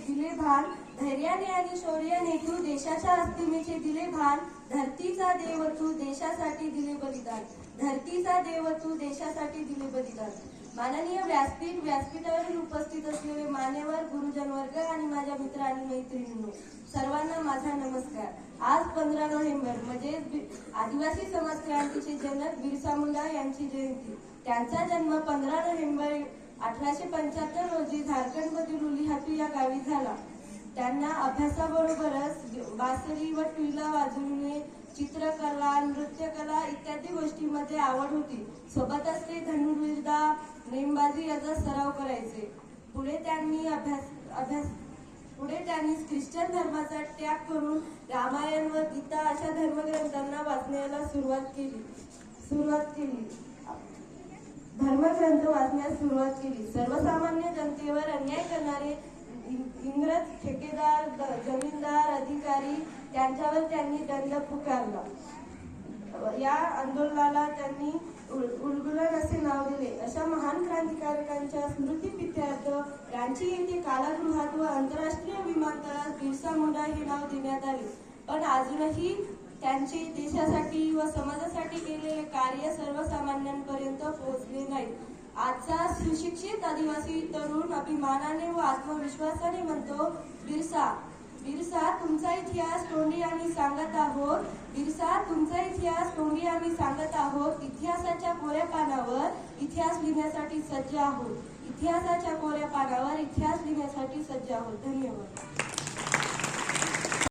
दिले भान, धैर्याने आणि शौर्याने तू देशाच्या अस्तिमेचे दिले भान, धरतीचा देव तू देशासाठी दिले बलिदान, धरतीचा देव तू देशासाठी दिले बलिदान। माननीय व्यासपीठावर उपस्थित असलेले मान्यवर गुरुजन वर्ग आणि माझ्या मित्र आणि मैत्रिणींनो, सर्वांना माझा नमस्कार। आज 15 नोव्हेंबर म्हणजे आदिवासी समाज क्रांतीचे जनक बिरसा मुंडा यांची जयंती। त्यांचा जन्म 15 नोव्हेंबर 1875 रोजी झारखंडमधील उलीहातू या गावी झाला। त्यांना अभ्यासाबरोबरच बासरी व ट्विला वाजवणे, चित्रकला, नृत्यकला इत्यादी गोष्टींमध्ये आवड होती। सोबतच ते धनुर्विद्या, नेमबाजी याचा सराव करायचे। पुढे त्यांनी ख्रिश्चन धर्माचा त्याग करून रामायण व गीता अशा धर्मग्रंथांना वाचण्याला सुरुवात केली। धर्मग्रंथ वाचण्यास सुरुवात केली। सर्वसामान्य जनतेवर अन्याय करणारे इंग्रज ठेकेदार, जमीनदार, अधिकारी यांच्यावर त्यांनी दंड पुकारला। या आंदोलनाला त्यांनी उलगुलन असे नाव दिले। अशा महान क्रांतिकारकांच्या स्मृतिप्रीत्यर्थ रांची येथे कारागृहात व आंतरराष्ट्रीय विमानतळात बिरसा मुंडा हे नाव देण्यात आले। पण अजूनही त्यांचे देशासाठी व समाजासाठी केलेले कार्य सर्वसामान्यांपर्यंत पोहोचले नाही। आजचा सुशिक्षित आदिवासी तरुण अभिमानाने व आत्मविश्वासाने म्हणतो, बिरसा तुमचा इतिहास तोंडी आम्ही सांगत आहोत, बिरसा तुमचा इतिहास तोंडी आम्ही सांगत आहोत। इतिहासाच्या कोऱ्या पानावर इतिहास लिहिण्यासाठी सज्ज आहोत, इतिहासाच्या कोऱ्या पानावर इतिहास लिहिण्यासाठी सज्ज आहोत। धन्यवाद।